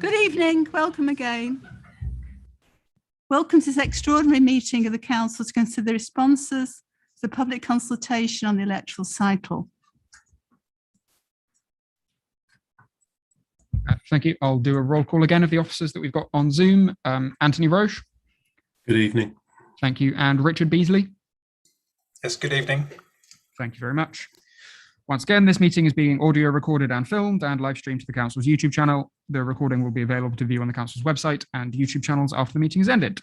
Good evening, welcome again. Welcome to this extraordinary meeting of the Council to consider the responses to the public consultation on the electoral cycle. Thank you. I'll do a roll call again of the officers that we've got on Zoom. Anthony Roche. Good evening. Thank you. And Richard Beasley. Yes, good evening. Thank you very much. Once again, this meeting is being audio recorded and filmed and live streamed to the Council's YouTube channel. The recording will be available to view on the Council's website and YouTube channels after the meeting is ended.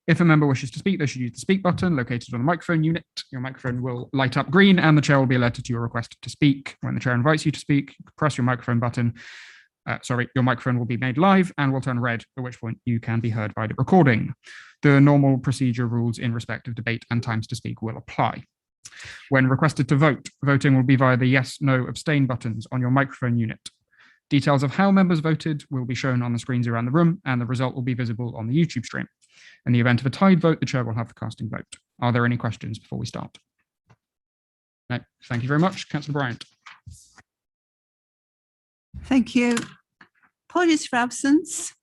If a member wishes to speak, they should use the speak button located on the microphone unit. Your microphone will light up green and the chair will be alerted to your request to speak. When the chair invites you to speak, press your microphone button. Your microphone will be made live and will turn red, at which point you can be heard by the recording. The normal procedure rules in respect of debate and times to speak will apply. When requested to vote, voting will be via the yes, no, abstain buttons on your microphone unit. Details of how members voted will be shown on the screens around the room and the result will be visible on the YouTube stream. In the event of a tied vote, the chair will have the casting vote. Are there any questions before we start? No, thank you very much. Councillor Bryant. Thank you. Apologies for absence.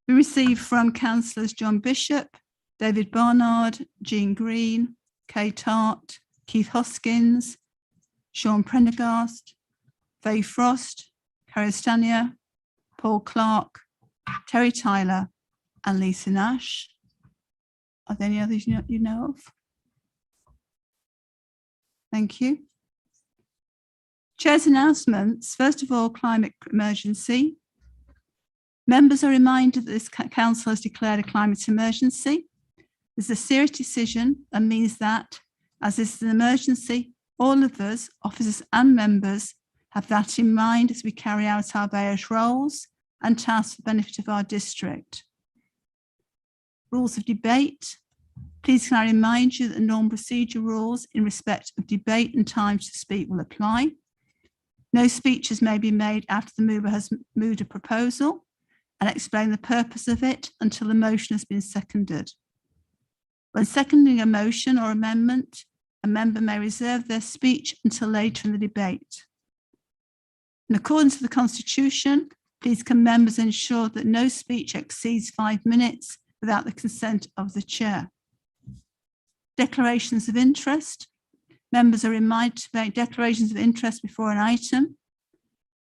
We received from Councillors John Bishop, David Barnard, Jean Green, Kay Tart, Keith Hoskins, Sean Prendergast, Faye Frost, Carrie Stanier, Paul Clark, Terry Tyler, and Lisa Nash. Are there any others you know of? Thank you. Chair's announcements. First of all, climate emergency. Members are reminded that this council has declared a climate emergency. This is a serious decision and means that, as this is an emergency, all of us, officers and members, have that in mind as we carry out our various roles and tasks for the benefit of our district. Rules of debate. Please can I remind you that the normal procedure rules in respect of debate and time to speak will apply. No speeches may be made after the mover has moved a proposal and explain the purpose of it until the motion has been seconded. When seconding a motion or amendment, a member may reserve their speech until later in the debate. In accordance with the Constitution, please can members ensure that no speech exceeds 5 minutes without the consent of the chair. Declarations of interest. Members are reminded to make declarations of interest before an item.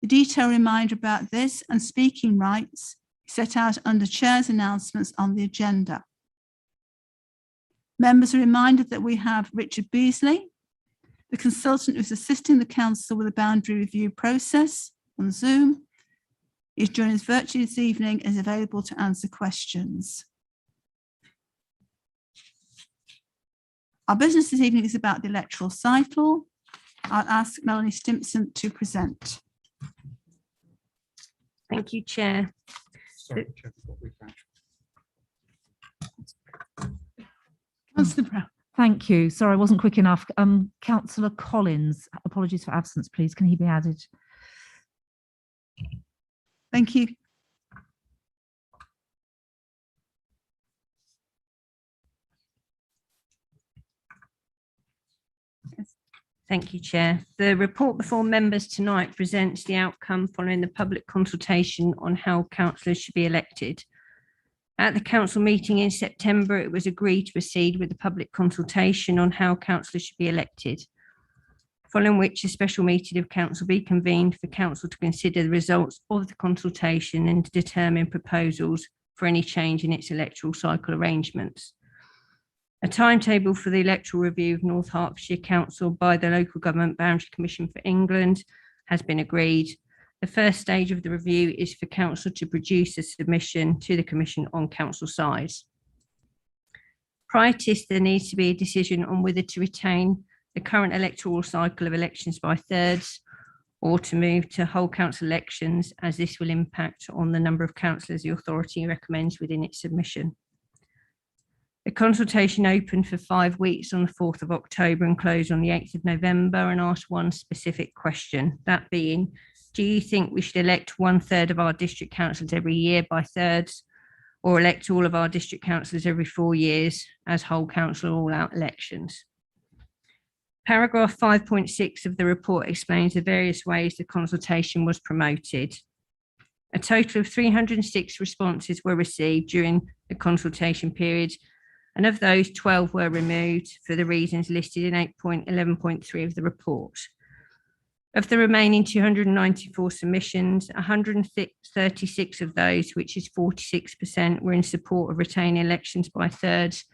The detailed reminder about this and speaking rights is set out under Chair's announcements on the agenda. Members are reminded that we have Richard Beasley, the consultant who's assisting the council with the boundary review process on Zoom. He's joining us virtually this evening and is available to answer questions. Our business this evening is about the electoral cycle. I'll ask Melanie Stimpson to present. Thank you, Chair. Sorry, Councillor Brown. Thank you. Sorry, I wasn't quick enough. Councillor Collins, apologies for absence, please. Can he be added? Thank you. Thank you, Chair. The report before members tonight presents the outcome following the public consultation on how councillors should be elected. At the council meeting in September, it was agreed to proceed with the public consultation on how councillors should be elected, following which a special meeting of council be convened for council to consider the results of the consultation and to determine proposals for any change in its electoral cycle arrangements. A timetable for the electoral review of North Hertfordshire Council by the Local Government Boundary Commission for England has been agreed. The first stage of the review is for council to produce a submission to the commission on council size. Prior to this, there needs to be a decision on whether to retain the current electoral cycle of elections by thirds or to move to whole council elections, as this will impact on the number of councillors the authority recommends within its submission. The consultation opened for 5 weeks on the 4th of October and closed on the 8th of November and asked one specific question, that being, do you think we should elect 1/3 of our district councillors every year by thirds or elect all of our district councillors every 4 years as whole council all-out elections? Paragraph 5.6 of the report explains the various ways the consultation was promoted. A total of 306 responses were received during the consultation period, and of those, 12 were removed for the reasons listed in 8.11.3 of the report. Of the remaining 294 submissions, 136 of those, which is 46%, were in support of retaining elections by thirds,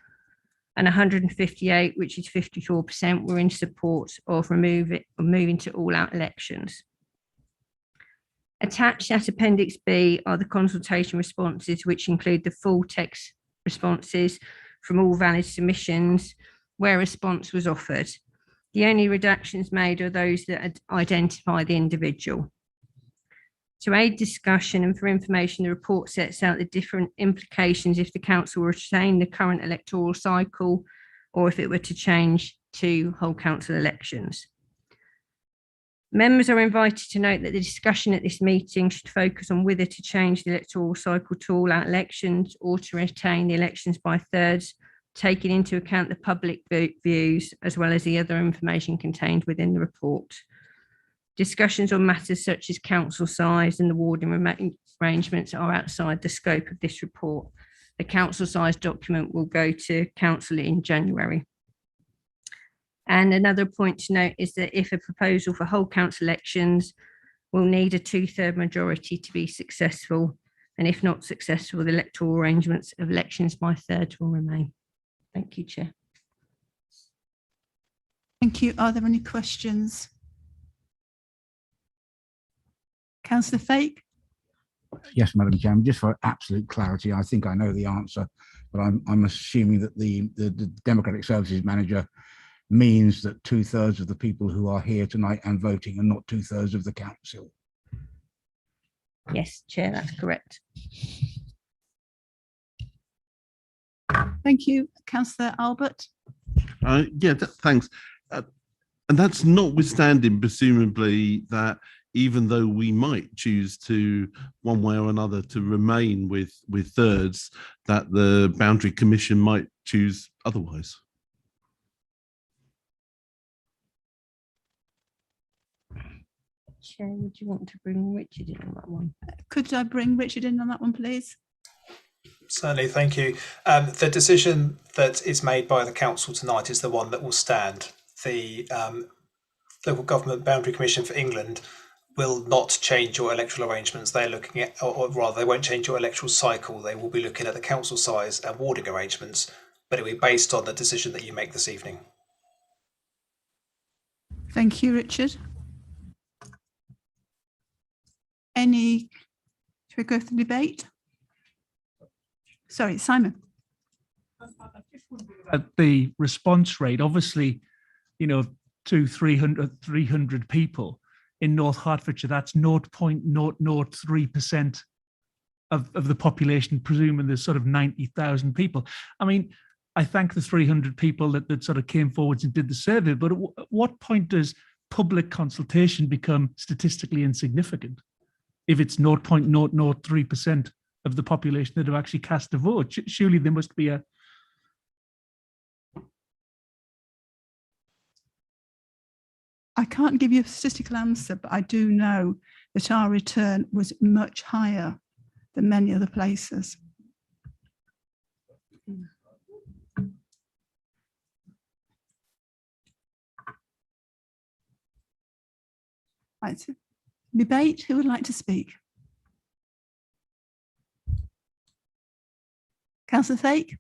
and 158, which is 54%, were in support of moving to all-out elections. Attached at Appendix B are the consultation responses, which include the full text responses from all valid submissions where a response was offered. The only redactions made are those that identify the individual. To aid discussion and for information, the report sets out the different implications if the council were to retain the current electoral cycle or if it were to change to whole council elections. Members are invited to note that the discussion at this meeting should focus on whether to change the electoral cycle to all-out elections or to retain the elections by thirds, taking into account the public views as well as the other information contained within the report. Discussions on matters such as council size and the warding arrangements are outside the scope of this report. The council size document will go to council in January. And another point to note is that if a proposal for whole council elections will need a 2/3 majority to be successful, and if not successful, the electoral arrangements of elections by thirds will remain. Thank you, Chair. Thank you. Are there any questions? Councillor Thake? Yes, Madam Chairman, just for absolute clarity, I think I know the answer, but I'm assuming that the Democratic Services Manager means that 2/3 of the people who are here tonight and voting are not 2/3 of the council. Yes, Chair, that's correct. Thank you. Councillor Albert? Thanks. And that's notwithstanding, presumably, that even though we might choose to, one way or another, to remain with thirds, that the Boundary Commission might choose otherwise. Chair, would you want to bring Richard in on that one? Could I bring Richard in on that one, please? Certainly, thank you. The decision that is made by the council tonight is the one that will stand. The Local Government Boundary Commission for England will not change your electoral arrangements. They're looking at, or rather, they won't change your electoral cycle. They will be looking at the council size and warding arrangements, but it will be based on the decision that you make this evening. Thank you, Richard. Should we go for the debate? Sorry, Simon. The response rate, obviously, 300 people in North Hertfordshire, that's 0.003% of the population, presuming there's sort of 90,000 people. I mean, I thank the 300 people that sort of came forwards and did the survey, but at what point does public consultation become statistically insignificant? If it's 0.003% of the population that have actually cast a vote, surely there must be a... I can't give you a statistical answer, but I do know that our return was much higher than many other places. Right. Debate, who would like to speak? Councillor Thake?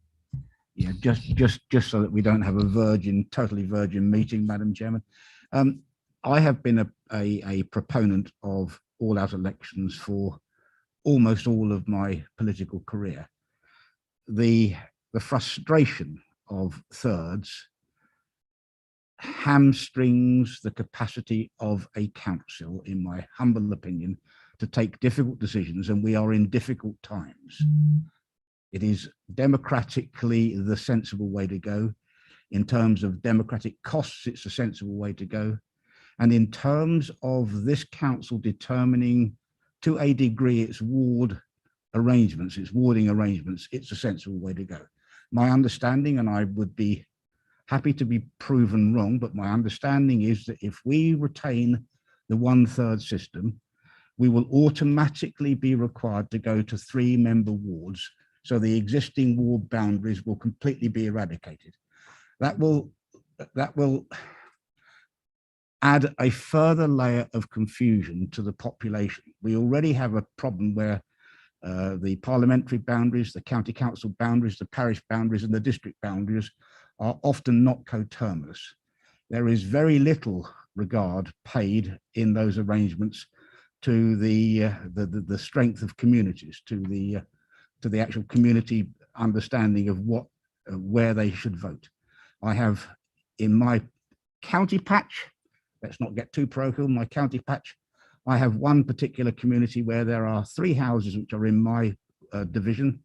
Yeah, just so that we don't have a totally virgin meeting, Madam Chairman. I have been a proponent of all-out elections for almost all of my political career. The frustration of thirds hamstrings the capacity of a council, in my humble opinion, to take difficult decisions, and we are in difficult times. It is democratically the sensible way to go. In terms of democratic costs, it's a sensible way to go. And in terms of this council determining to a degree its warding arrangements, it's a sensible way to go. My understanding, and I would be happy to be proven wrong, but my understanding is that if we retain the 1/3 system, we will automatically be required to go to 3-member wards. So the existing ward boundaries will completely be eradicated. That will add a further layer of confusion to the population. We already have a problem where the parliamentary boundaries, the county council boundaries, the parish boundaries and the district boundaries are often not coterminous. There is very little regard paid in those arrangements to the strength of communities, to the actual community understanding of where they should vote. I have in my county patch, let's not get too parochial, my county patch, I have one particular community where there are 3 houses which are in my division,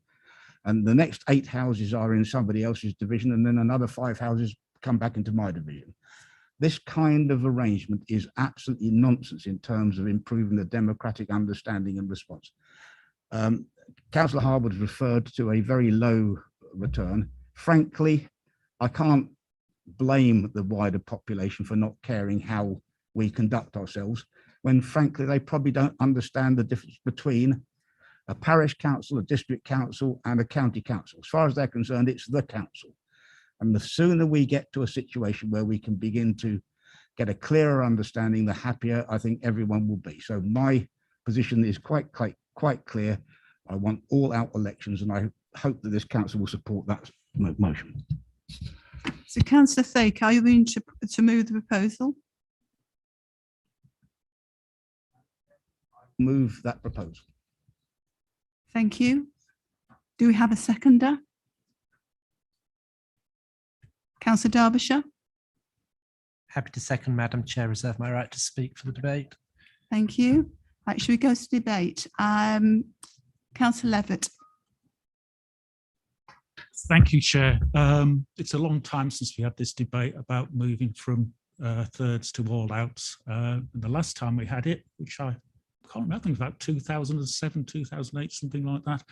and the next 8 houses are in somebody else's division, and then another 5 houses come back into my division. This kind of arrangement is absolutely nonsense in terms of improving the democratic understanding and response. Councillor Harwood referred to a very low return. Frankly, I can't blame the wider population for not caring how we conduct ourselves, when frankly they probably don't understand the difference between a parish council, a district council and a county council. As far as they're concerned, it's the council. And the sooner we get to a situation where we can begin to get a clearer understanding, the happier I think everyone will be. So my position is quite clear. I want all out elections, and I hope that this council will support that motion. So Councillor Thake, are you willing to move the proposal? Move that proposal. Thank you. Do we have a seconder? Councillor Derbyshire. Happy to second, Madam Chair. Reserve my right to speak for the debate. Thank you. Right, should we go to debate? Councillor Levett. Thank you, Chair. It's a long time since we had this debate about moving from thirds to all outs. The last time we had it, which I can't remember, I think about 2007, 2008, something like that.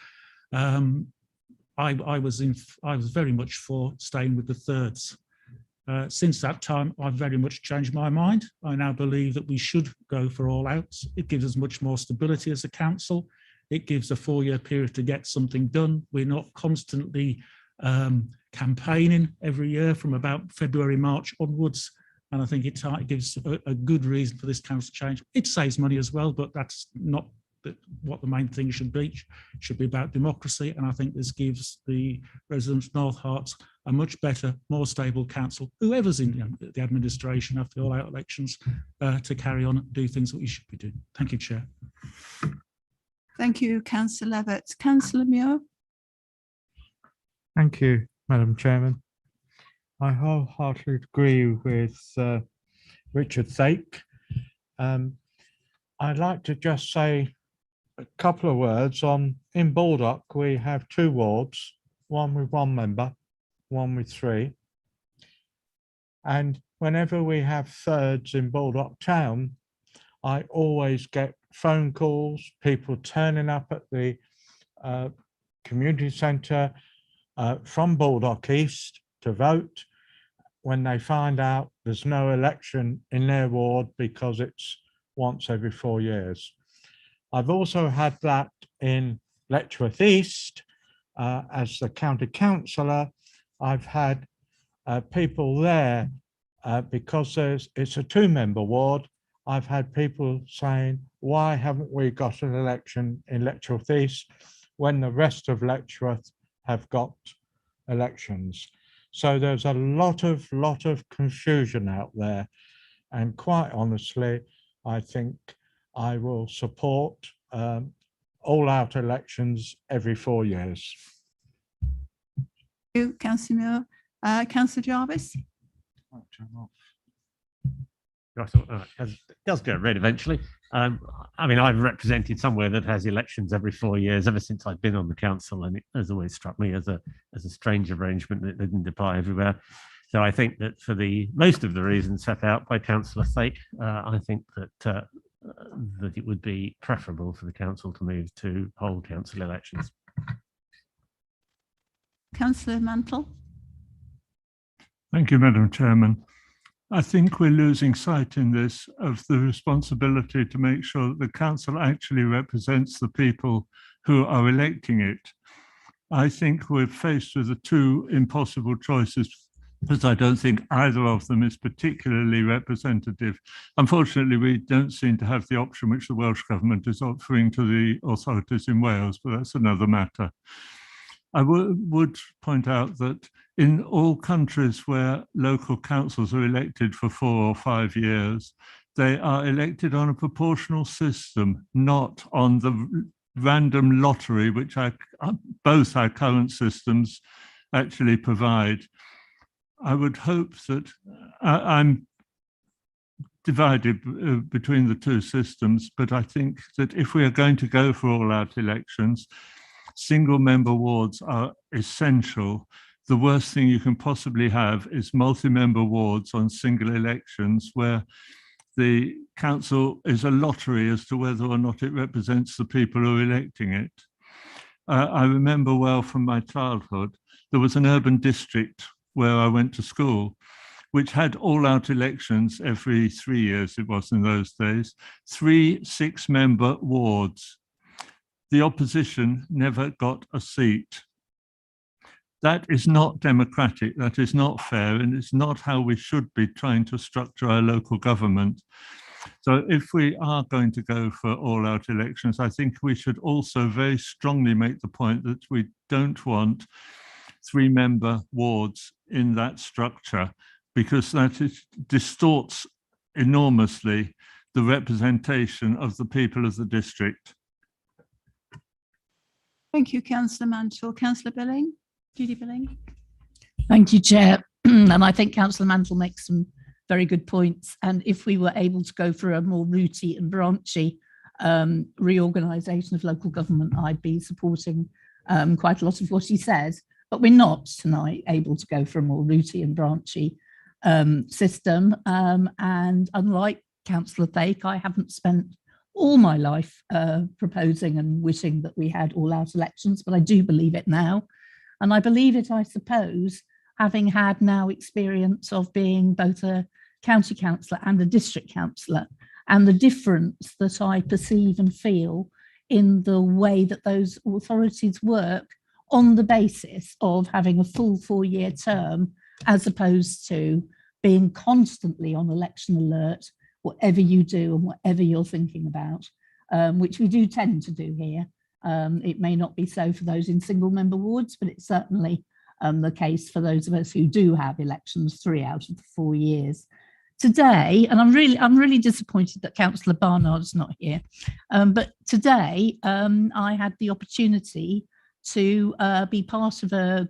I was very much for staying with the thirds. Since that time, I've very much changed my mind. I now believe that we should go for all outs. It gives us much more stability as a council. It gives a 4-year period to get something done. We're not constantly campaigning every year from about February, March onwards. And I think it gives a good reason for this council change. It saves money as well, but that's not what the main thing should be. It should be about democracy. And I think this gives the residents of North Herts a much better, more stable council, whoever's in the administration after all out elections, to carry on and do things that we should be doing. Thank you, Chair. Thank you, Councillor Levett. Councillor Muir. Thank you, Madam Chairman. I wholeheartedly agree with Richard Thake. I'd like to just say a couple of words on, in Baldock, we have 2 wards, one with 1 member, one with 3. And whenever we have thirds in Baldock town, I always get phone calls, people turning up at the community centre from Baldock East to vote when they find out there's no election in their ward because it's once every 4 years. I've also had that in Letchworth East as the county councillor. I've had people there because it's a 2-member ward. I've had people saying, why haven't we got an election in Letchworth East when the rest of Letchworth have got elections? So there's a lot of confusion out there. And quite honestly, I think I will support all out elections every 4 years. Thank you, Councillor Muir. Councillor Jarvis. I thought, it does get read eventually. I mean, I've represented somewhere that has elections every 4 years ever since I've been on the council, and it has always struck me as a strange arrangement that didn't apply everywhere. So I think that for the most of the reasons set out by Councillor Thake, I think that that it would be preferable for the council to move to whole council elections. Councillor Mantle. Thank you, Madam Chairman. I think we're losing sight in this of the responsibility to make sure that the council actually represents the people who are electing it. I think we're faced with the two impossible choices, because I don't think either of them is particularly representative. Unfortunately, we don't seem to have the option which the Welsh Government is offering to the authorities in Wales, but that's another matter. I would point out that in all countries where local councils are elected for 4 or 5 years, they are elected on a proportional system, not on the random lottery, which both our current systems actually provide. I would hope that I'm divided between the two systems, but I think that if we are going to go for all-out elections, single member wards are essential. The worst thing you can possibly have is multi-member wards on single elections where the council is a lottery as to whether or not it represents the people who are electing it. I remember well from my childhood, there was an urban district where I went to school, which had all-out elections every 3 years, it was in those days, 3 6-member wards. The opposition never got a seat. That is not democratic, that is not fair, and it's not how we should be trying to structure our local government. So if we are going to go for all-out elections, I think we should also very strongly make the point that we don't want 3-member wards in that structure, because that distorts enormously the representation of the people of the district. Thank you, Councillor Mantle. Councillor Billing, Judy Billing. Thank you, Chair. And I think Councillor Mantle makes some very good points. And if we were able to go for a more rooty and branchy reorganisation of local government, I'd be supporting quite a lot of what he says. But we're not tonight able to go for a more rooty and branchy system. And unlike Councillor Thake, I haven't spent all my life proposing and wishing that we had all-out elections, but I do believe it now. And I believe it, I suppose, having had now experience of being both a county councillor and a district councillor, and the difference that I perceive and feel in the way that those authorities work on the basis of having a full 4-year term, as opposed to being constantly on election alert, whatever you do and whatever you're thinking about, which we do tend to do here. It may not be so for those in single member wards, but it's certainly the case for those of us who do have elections 3 out of the 4 years. Today, and I'm really disappointed that Councillor Barnard's not here, but today I had the opportunity to be part of a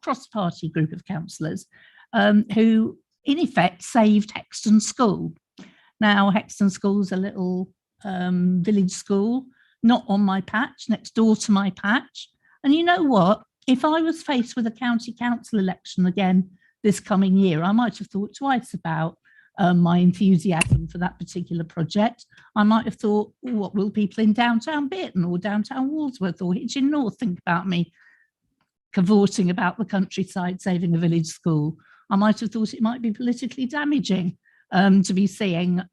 cross-party group of councillors who in effect saved Hexton School. Now, Hexton School is a little village school, not on my patch, next door to my patch. And you know what? If I was faced with a county council election again this coming year, I might have thought twice about my enthusiasm for that particular project. I might have thought, what will people in downtown Burton or downtown Walsworth or Hitchin North think about me cavorting about the countryside saving a village school? I might have thought it might be politically damaging to be seen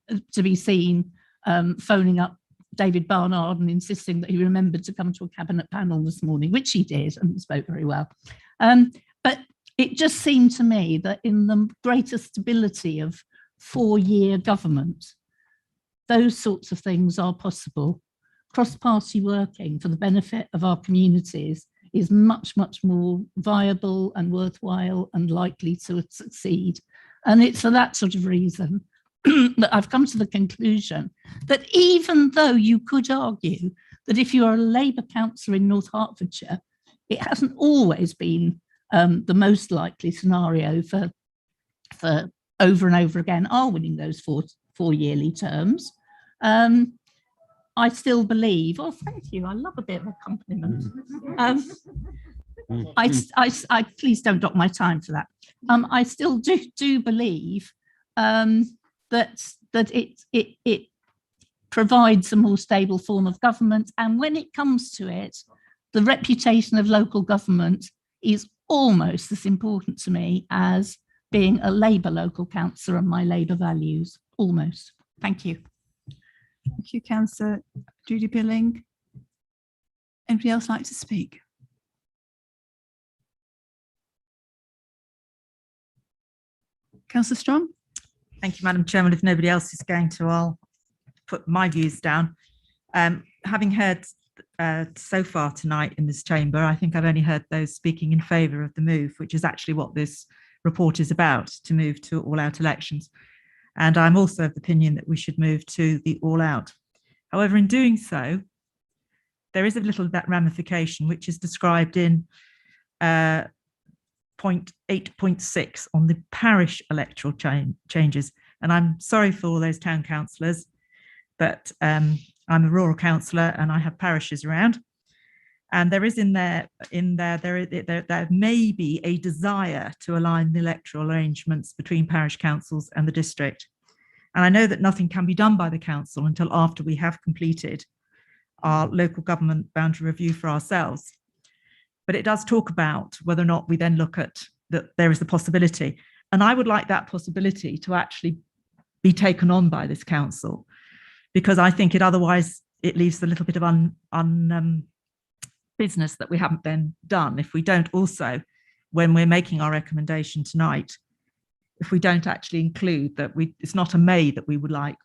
phoning up David Barnard and insisting that he remembered to come to a cabinet panel this morning, which he did and spoke very well. But it just seemed to me that in the greater stability of 4-year government, those sorts of things are possible. Cross-party working for the benefit of our communities is much, much more viable and worthwhile and likely to succeed. And it's for that sort of reason that I've come to the conclusion that even though you could argue that if you are a Labour councillor in North Hertfordshire, it hasn't always been the most likely scenario for over and over again are winning those four-yearly terms. I still believe, oh, thank you, I love a bit of a compliment. I please don't dock my time for that. I still do believe that it provides a more stable form of government, and when it comes to it, the reputation of local government is almost as important to me as being a Labour local councillor and my Labour values, almost. Thank you. Thank you, Councillor Judy Billing. Anybody else like to speak? Councillor Strong? Thank you, Madam Chairman. If nobody else is going to, I'll put my views down. Having heard so far tonight in this chamber, I think I've only heard those speaking in favour of the move, which is actually what this report is about, to move to all-out elections. And I'm also of the opinion that we should move to the all-out. However, in doing so, there is a little ramification, which is described in point 8.6 on the parish electoral changes. And I'm sorry for all those town councillors, but I'm a rural councillor and I have parishes around. And there is there may be a desire to align the electoral arrangements between parish councils and the district. And I know that nothing can be done by the council until after we have completed our local government boundary review for ourselves. But it does talk about whether or not we then look at that there is the possibility. And I would like that possibility to actually be taken on by this council, because I think otherwise it leaves a little bit of business that we haven't then done. If we don't also, when we're making our recommendation tonight, if we don't actually include that it's not a may that we would like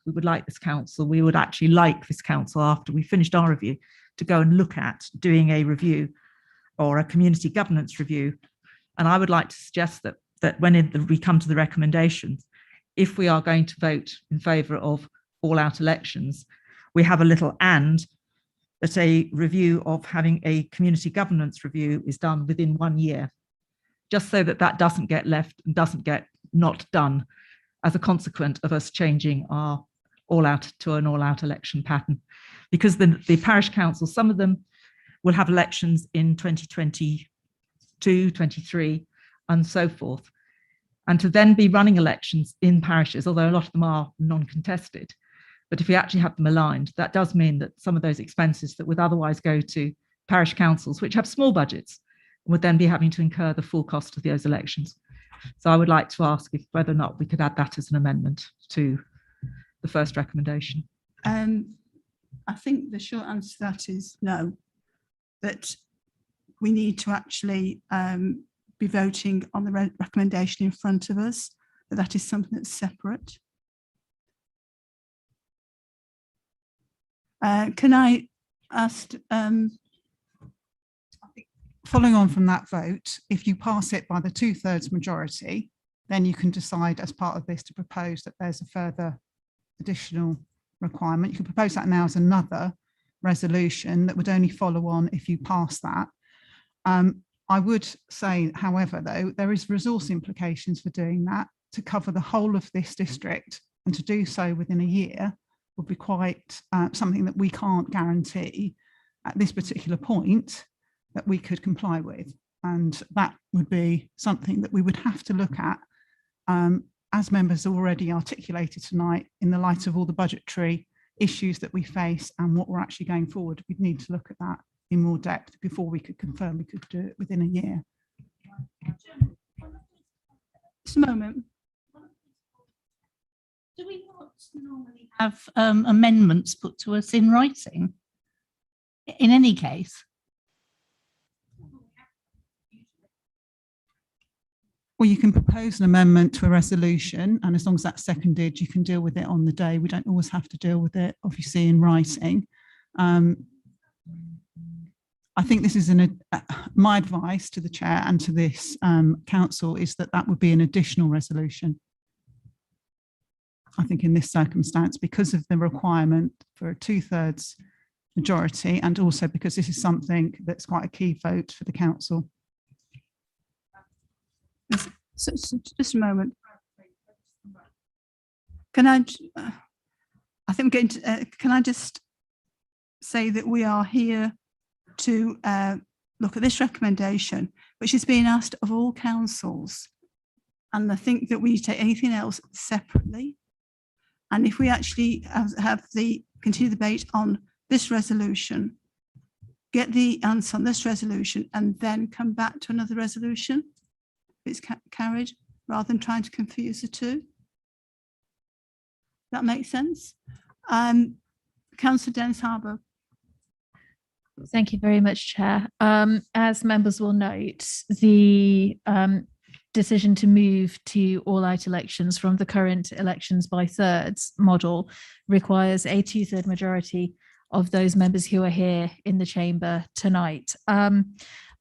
this council, we would actually like this council, after we finished our review, to go and look at doing a review or a community governance review. And I would like to suggest that when we come to the recommendations, if we are going to vote in favour of all-out elections, we have a little and that a review of having a community governance review is done within 1 year, just so that doesn't get left and doesn't get not done as a consequence of us changing our all-out to an all-out election pattern. Because the parish councils, some of them will have elections in 2022, 23, and so forth. And to then be running elections in parishes, although a lot of them are non-contested, but if we actually have them aligned, that does mean that some of those expenses that would otherwise go to parish councils, which have small budgets, would then be having to incur the full cost of those elections. So I would like to ask whether or not we could add that as an amendment to the first recommendation. I think the short answer to that is no, that we need to actually be voting on the recommendation in front of us, that is something that's separate. Can I ask, following on from that vote, if you pass it by the 2/3 majority, then you can decide as part of this to propose that there's a further additional requirement. You can propose that now as another resolution that would only follow on if you pass that. I would say, however, though, there is resource implications for doing that. To cover the whole of this district and to do so within a year would be quite something that we can't guarantee at this particular point that we could comply with. And that would be something that we would have to look at, as members already articulated tonight, in the light of all the budgetary issues that we face and what we're actually going forward. We'd need to look at that in more depth before we could confirm we could do it within a year. Just a moment. Do we not normally have amendments put to us in writing? In any case? Well, you can propose an amendment to a resolution, and as long as that's seconded, you can deal with it on the day. We don't always have to deal with it, obviously, in writing. I think this is my advice to the chair and to this council is that would be an additional resolution. I think in this circumstance, because of the requirement for a 2/3 majority, and also because this is something that's quite a key vote for the council. So just a moment. Can I think we're going to, can I just say that we are here to look at this recommendation, which is being asked of all councils. And I think that we need to take anything else separately. And if we actually have the continue debate on this resolution, get the answer on this resolution, and then come back to another resolution, if it's carried. rather than trying to confuse the two. That makes sense. Councillor Dennis-Harburg. Thank you very much, Chair. As members will note, the decision to move to all-out elections from the current elections by thirds model requires a 2/3 majority of those members who are here in the chamber tonight.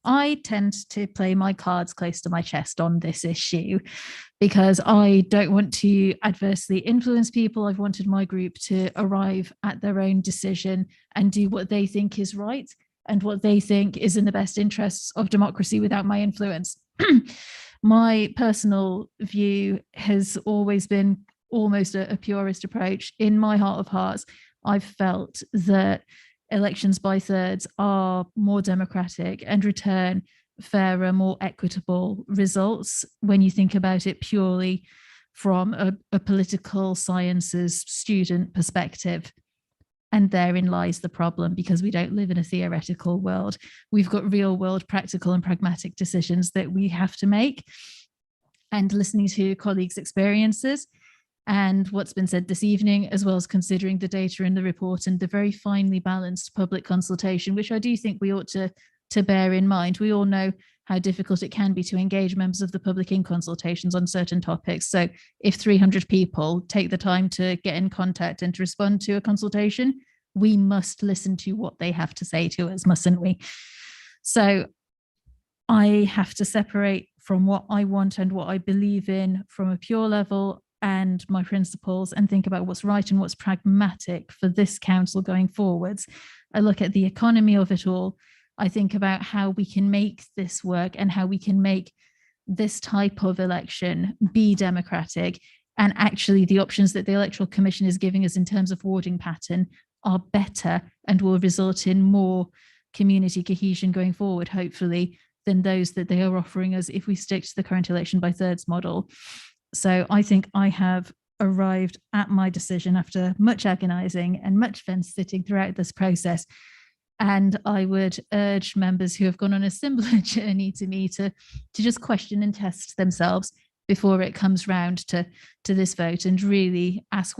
I tend to play my cards close to my chest on this issue because I don't want to adversely influence people. I've wanted my group to arrive at their own decision and do what they think is right and what they think is in the best interests of democracy without my influence. My personal view has always been almost a purist approach. In my heart of hearts, I've felt that elections by thirds are more democratic and return fairer, more equitable results when you think about it purely from a political sciences student perspective. And therein lies the problem, because we don't live in a theoretical world. We've got real world, practical and pragmatic decisions that we have to make. And listening to colleagues' experiences and what's been said this evening, as well as considering the data in the report and the very finely balanced public consultation, which I do think we ought to bear in mind. We all know how difficult it can be to engage members of the public in consultations on certain topics. So if 300 people take the time to get in contact and to respond to a consultation, we must listen to what they have to say to us, mustn't we? So I have to separate from what I want and what I believe in from a pure level and my principles, and think about what's right and what's pragmatic for this council going forwards. I look at the economy of it all. I think about how we can make this work and how we can make this type of election be democratic. And actually the options that the Electoral Commission is giving us in terms of warding pattern are better and will result in more community cohesion going forward, hopefully, than those that they are offering us if we stick to the current election by thirds model. So I think I have arrived at my decision after much agonizing and much fence sitting throughout this process. And I would urge members who have gone on a similar journey to me to just question and test themselves before it comes round to this vote, and really ask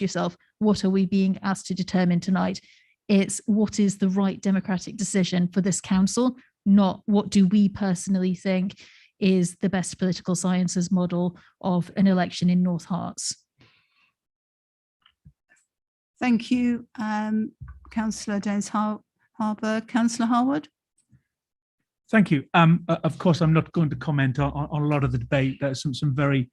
yourself, what are we being asked to determine tonight? It's what is the right democratic decision for this council, not what do we personally think is the best political sciences model of an election in North Herts. Thank you, Councillor Dennis-Harburg. Councillor Harwood. Thank you. Of course, I'm not going to comment on a lot of the debate. There's some very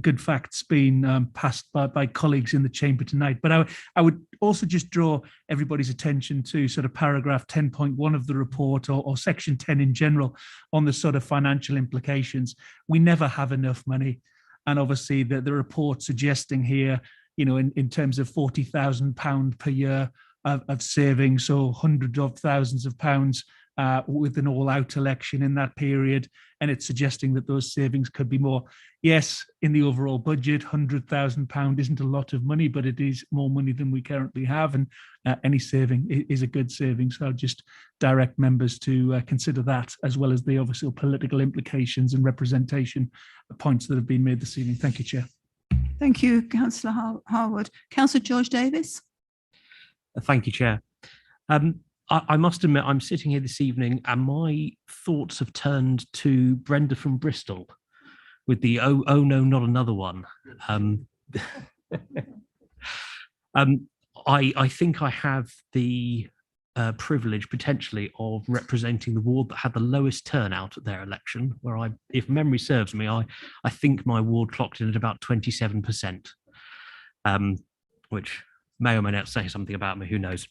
good facts being passed by colleagues in the chamber tonight. But I would also just draw everybody's attention to sort of paragraph 10.1 of the report, or section 10 in general, on the sort of financial implications. We never have enough money. And obviously the report suggesting here, you know, in terms of £40,000 per year of savings, so hundreds of thousands of pounds with an all-out election in that period, and it's suggesting that those savings could be more. Yes, in the overall budget, £100,000 isn't a lot of money, but it is more money than we currently have, and any saving is a good saving. So I'll just direct members to consider that, as well as the obviously political implications and representation points that have been made this evening. Thank you, Chair. Thank you, Councillor Harwood. Councillor George Davies. Thank you, Chair. I must admit, I'm sitting here this evening and my thoughts have turned to Brenda from Bristol with the oh no, not another one. I think I have the privilege potentially of representing the ward that had the lowest turnout at their election, where if memory serves me, I think my ward clocked in at about 27%, which may or may not say something about me, who knows.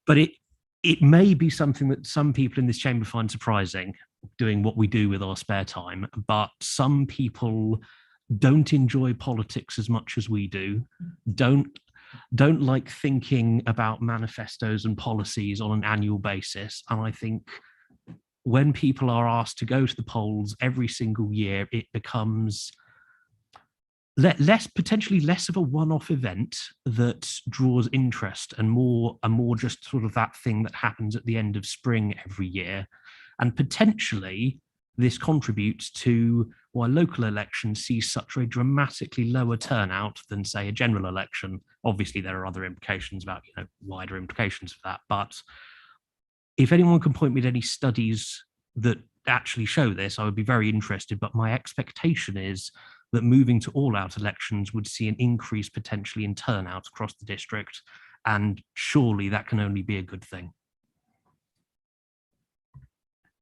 But it may be something that some people in this chamber find surprising, doing what we do with our spare time, but some people don't enjoy politics as much as we do, don't like thinking about manifestos and policies on an annual basis. And I think when people are asked to go to the polls every single year, it becomes potentially less of a one-off event that draws interest, and more just sort of that thing that happens at the end of spring every year. And potentially this contributes to why local elections see such a dramatically lower turnout than, say, a general election. Obviously, there are other implications about, wider implications of that. But if anyone can point me to any studies that actually show this, I would be very interested. But my expectation is that moving to all-out elections would see an increase potentially in turnout across the district. And surely that can only be a good thing.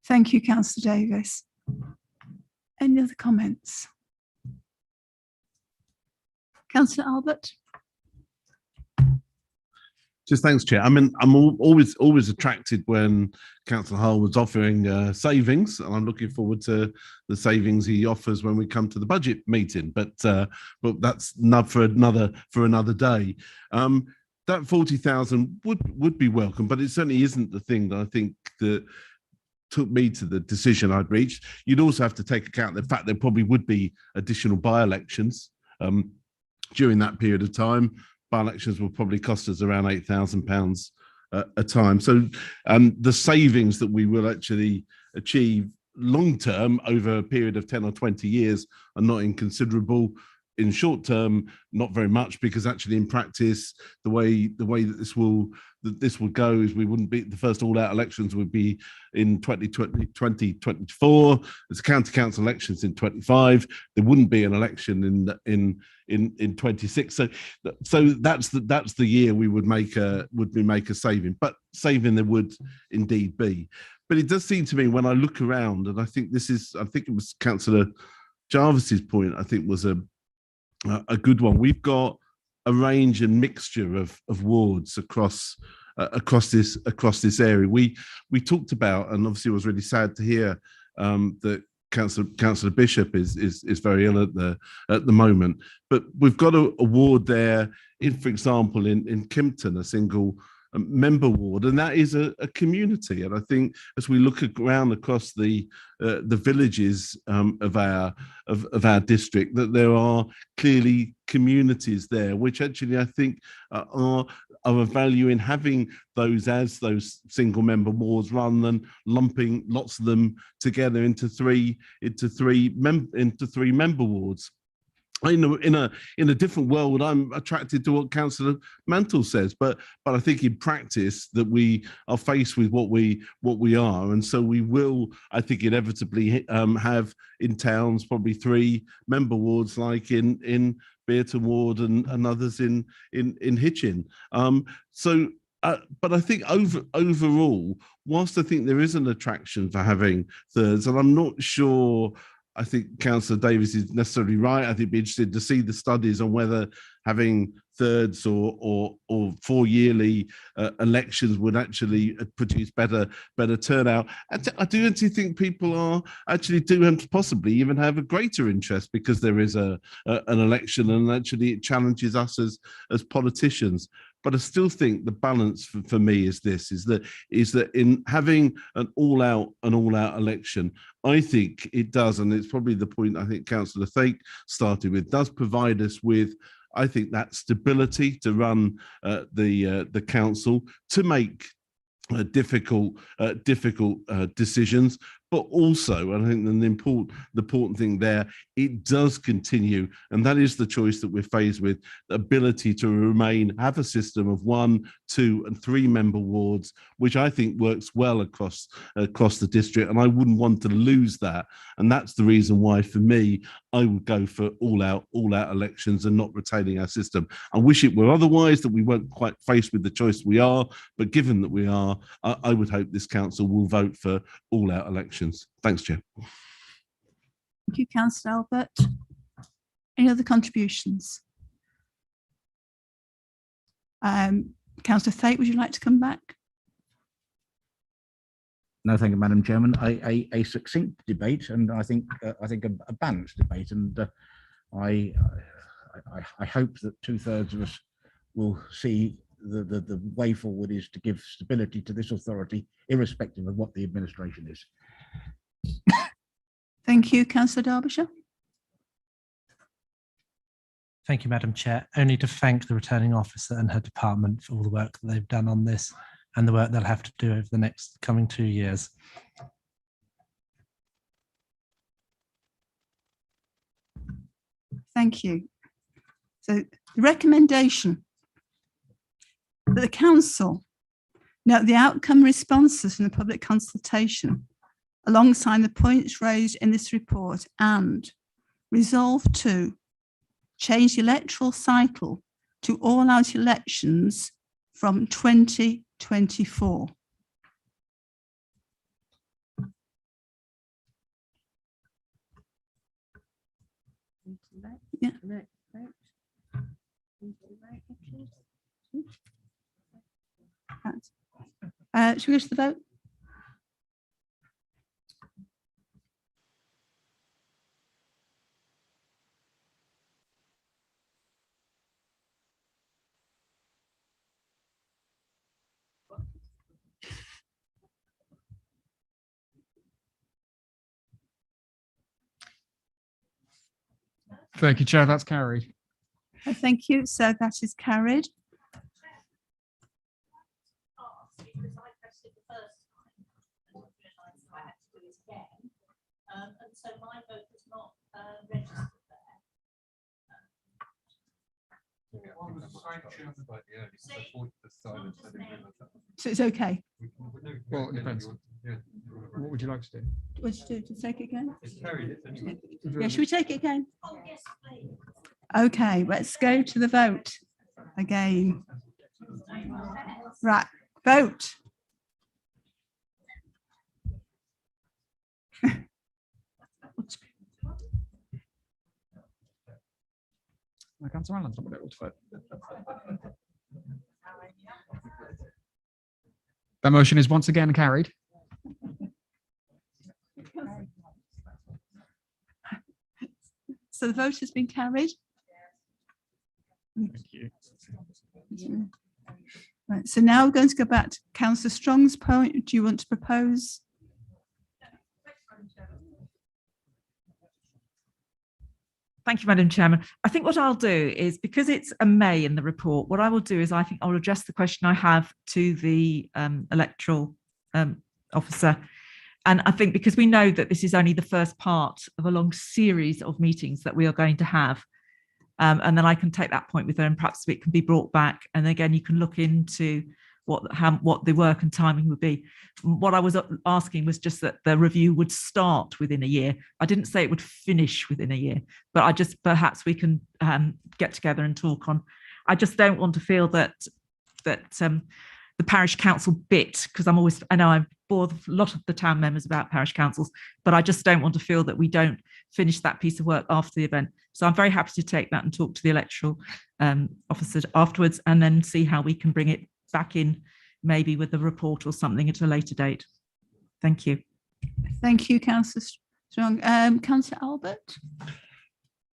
Thank you, Councillor Davies. Any other comments? Councillor Albert? Just thanks, Chair. I mean, I'm always attracted when Councillor Harwood's offering savings, and I'm looking forward to the savings he offers when we come to the budget meeting. But that's not for another day. That 40,000 would be welcome, but it certainly isn't the thing that I think that took me to the decision I'd reached. You'd also have to take account the fact there probably would be additional by-elections during that period of time. By-elections will probably cost us around £8,000 a time. So the savings that we will actually achieve long-term over a period of 10 or 20 years are not inconsiderable. In short term, not very much, because actually in practice, the way that this will go is we wouldn't be, the first all-out elections would be in 2024. There's county council elections in 25. There wouldn't be an election in 26. So that's the year we would make a saving. But saving there would indeed be. But it does seem to me when I look around, and I think it was Councillor Jarvis's point, I think was a good one. We've got a range and mixture of wards across this area. We talked about, and obviously it was really sad to hear that Councillor Bishop is very ill at the moment. But we've got a ward there, for example, in Kimpton, a single member ward, and that is a community. And I think as we look around across the villages of our district, that there are clearly communities there, which actually I think are of value in having those as those single member wards, rather than lumping lots of them together into three member wards. In a different world, I'm attracted to what Councillor Mantle says, but I think in practice that we are faced with what we are, and so we will, I think, inevitably have in towns probably 3 member wards, like in Bearton Ward and others in Hitchin. But I think overall, whilst I think there is an attraction for having thirds, and I'm not sure. I think Councillor Davies is necessarily right. I think it'd be interested to see the studies on whether having thirds or 4 yearly elections would actually produce better turnout. I do actually think people are do and possibly even have a greater interest, because there is an election, and actually it challenges us as politicians. But I still think the balance for me is that in having an all-out election, I think it does, and it's probably the point I think Councillor Thake started with, does provide us with, I think, that stability to run the council, to make difficult decisions, but also, and I think the important thing there, it does continue, and that is the choice that we're faced with, the ability to have a system of 1, 2 and 3 member wards, which I think works well across the district, and I wouldn't want to lose that. And that's the reason why, for me, I would go for all-out elections and not retaining our system. I wish it were otherwise, that we weren't quite faced with the choice we are, but given that we are, I would hope this council will vote for all-out elections. Thanks, Chair. Thank you, Councillor Albert. Any other contributions? Councillor Thake, would you like to come back? No, thank you, Madam Chairman. A succinct debate, and I think a balanced debate, and I hope that 2/3 of us will see the way forward is to give stability to this authority, irrespective of what the administration is. Thank you, Councillor Derbyshire. Thank you, Madam Chair. Only to thank the returning officer and her department for all the work that they've done on this, and the work they'll have to do over the next coming 2 years. Thank you. So the recommendation that the council note the outcome responses from the public consultation alongside the points raised in this report and resolve to change the electoral cycle to all-out elections from 2024. Yeah. Should we go to the vote? Thank you, Chair. That's carried. Thank you. So that is carried. And so my vote was not registered So it's okay. Well, it depends. What would you like to do? What should you do? To take it again? Yeah, Yeah, should we take it again? Oh, yes, please. Okay, let's go to the vote again. Right, vote. Councillor Allen's not able to vote. That motion is once again carried. So the vote has been carried. Thank you. Right, so now we're going to go back to Councillor Strong's point. Do you want to propose? Thank you, Madam Chairman. I think what I'll do is, because it's a May in the report, what I will do is I think I'll address the question I have to the electoral officer. And I think because we know that this is only the first part of a long series of meetings that we are going to have, and then I can take that point with her and perhaps it can be brought back. And again, you can look into what the work and timing would be. What I was asking was just that the review would start within a year. I didn't say it would finish within a year, but I just, perhaps we can get together and talk on. I just don't want to feel that the parish council bit, because I know I bore a lot of the town members about parish councils, but I just don't want to feel that we don't finish that piece of work after the event. So I'm very happy to take that and talk to the electoral officer afterwards, and then see how we can bring it back in, maybe with a report or something at a later date. Thank you. Thank you, Councillor Strong. Councillor Albert.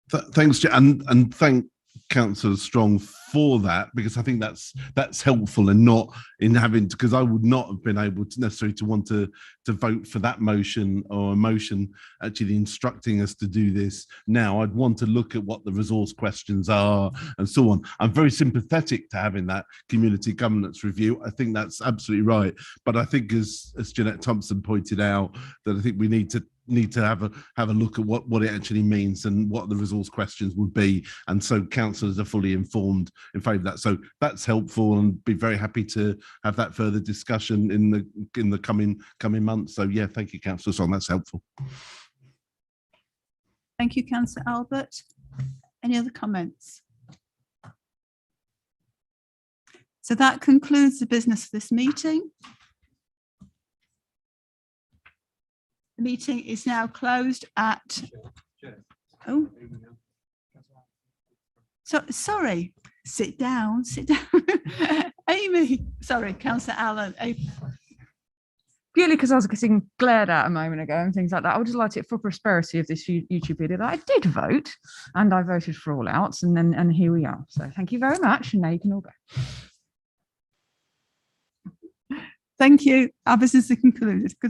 Thanks, and thank Councillor Strong for that, because I think that's helpful, and not in having to, because I would not have been able to necessarily to want to vote for that motion, or a motion actually instructing us to do this now. I'd want to look at what the resource questions are and so on. I'm very sympathetic to having that community governance review. I think that's absolutely right, but I think as Jeanette Thompson pointed out, that I think we need to have a look at what it actually means and what the resource questions would be, and so councillors are fully informed in favour of that. So that's helpful, and be very happy to have that further discussion in the coming months. So yeah, thank you, Councillor Strong, that's helpful. Thank you, Councillor Albert. Any other comments? So that concludes the business of this meeting. The meeting is now closed at, oh, so sorry, sit down. Amy, sorry, Councillor Allen. Purely because I was getting glared at a moment ago and things like that, I would just like it for prosperity of this YouTube video that I did vote, and I voted for all outs, and here we are. So thank you very much, and now you can all go. Thank you. Our business is concluded. Good night.